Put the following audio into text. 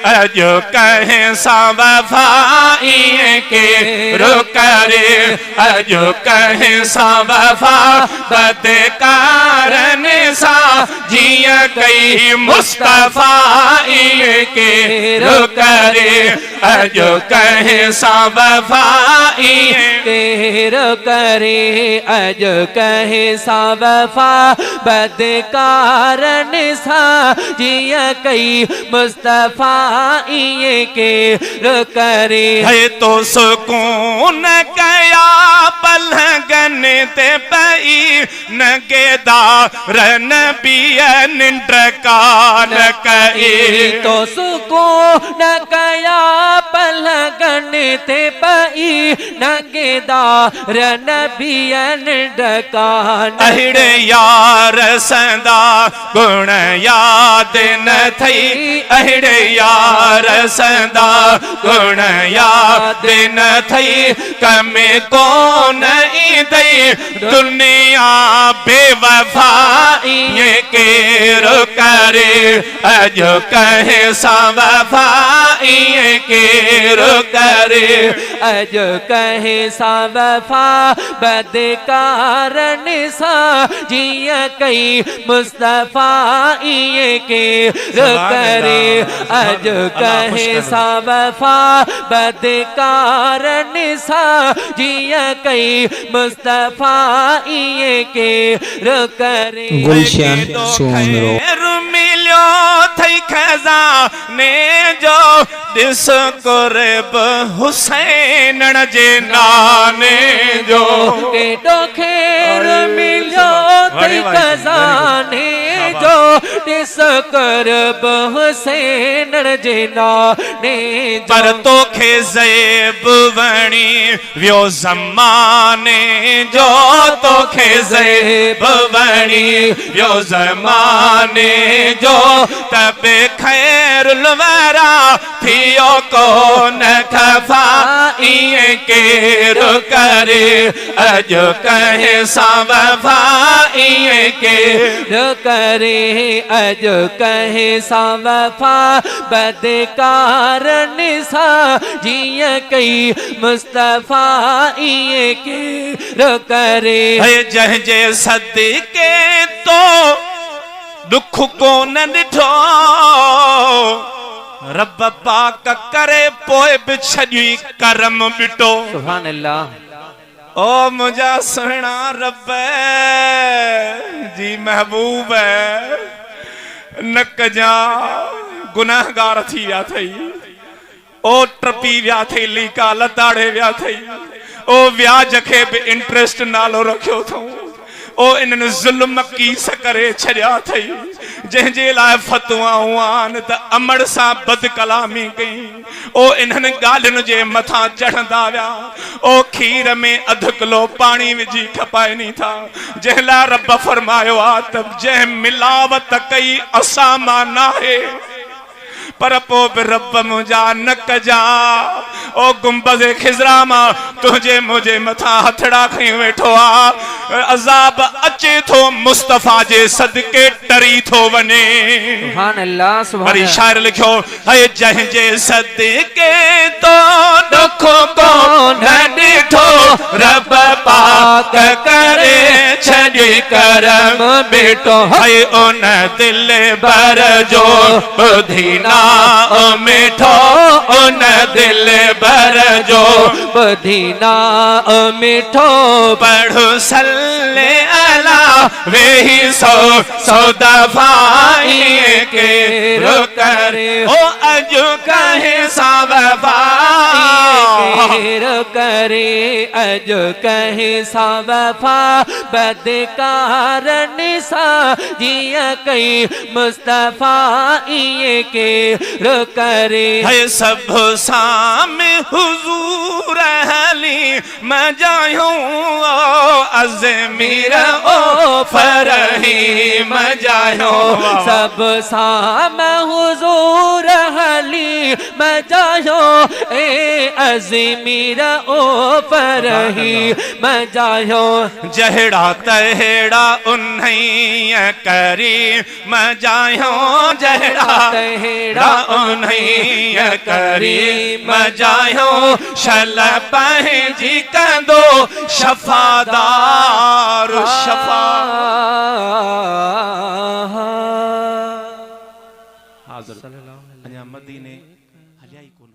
अजो कहे सा वफाई के रुकरे अजो कहे सा वफा बदकारन सा जिया कई मुस्तफाई के रुकरे अजो कहे सा वफाई के रुकरे अजो कहे सा वफा बदकारन सा जिया कई मुस्तफा के रुकरे है तो सुकून कया पलगन ते पई नगेदार नबियन निंद्रकान कई तो सुकून कया पलगन ते पई नगेदार नबियन निंद्रकान अहिड़े यार संदा गुण याद न थई अहिड़े यार संदा गुण याद न थई कमे कोन ईंदई दुनिया बेवफाई के रुकरे अजो कहे सा वफाई के रुकरे अजो कहे सा वफा बदकारन सा जिया कई मुस्तफा के रुकरे अजो कहे सा वफा बदकारन सा जिया कई मुस्तफा के रुकरे गुलशन सोमरो मिलियो थई खजाने जो दिस कुर्ब हुसैन जे नाने जो केडो खेर मिलियो थई खजाने जो दिस कुर्ब हुसैन जे नाने पर तोखे ज़ैब वणी वियो ज़माने जो तोखे ज़ैब वणी वियो ज़माने जो तबे खैरुल वरा थियो कोन खफा इए के रुकरे अजो कहे सा वफा इए के रुकरे अजो कहे सा वफा बदकारन सा जिया कई मुस्तफा के रुकरे जह जे सदके तो दुख को न ॾिठो रब पाक करे पोए बि छॾी करम ॿिटो सुभान अल्लाह ओ मुंहिंजा सुहिणा रब जी महबूब न कजां गुनाहगार थी विया अथई ओ टपी विया अथई लीका लताड़े विया अथई ओ व्याज खे बि इंट्रेस्ट नालो रखियो अथऊं ओ इन्हनि ज़ुल्म कीस करे छॾिया अथई जंहिंजे लाइ फतवाऊं आहिनि त अमड़ सां बदकलामी कई ओ इन्हनि ॻाल्हियुनि जे मथां चढ़ंदा विया ओ खीर में अधु किलो पाणी विझी खपाइनी था जंहिं लाइ रब फरमायो आहे त जंहिं मिलावत कई असां मां नाहे पर पो बि रब मुंहिंजा न कजां ओ गुंबज़ खिज़रा मां तुंहिंजे मुंहिंजे मथां हथड़ा खई वेठो आहे अज़ाब अचे थो मुस्तफ़ा जे सदके टरी थो वञे सुभान अल्लाह सुभान वरी शायर लिखियो है जंहिंजे सदके तो दुख को न ॾिठो रब पाक करे छॾी करम बेटो है उन दिल भर जो ॿुधी ना ओ मिठो उन दिल भर जो ॿुधी ना ओ मिठो पढ़ो सल्ले अला वेही सौ सौ दफ़ाई के रुकरे ओ अजो कहे सा वफा रुकरे अजो कहे सा वफा बदकारन सा जिया कई मुस्तफा के रुकरे है सब सामे हुजूर अली मजायूं ओ अज़मीर ओ फरही मजायूं सब साम हुजूर अली मैं जायो ए अज़मीर ओ फरही मैं जायो जहड़ा तहड़ा उन्हीं करी मैं जायो जहड़ा तहड़ा उन्हीं करी मैं जायो शल पंहिंजी कंदो शफादार शफा हाज़िर अञा मदीने हलिया ई कोन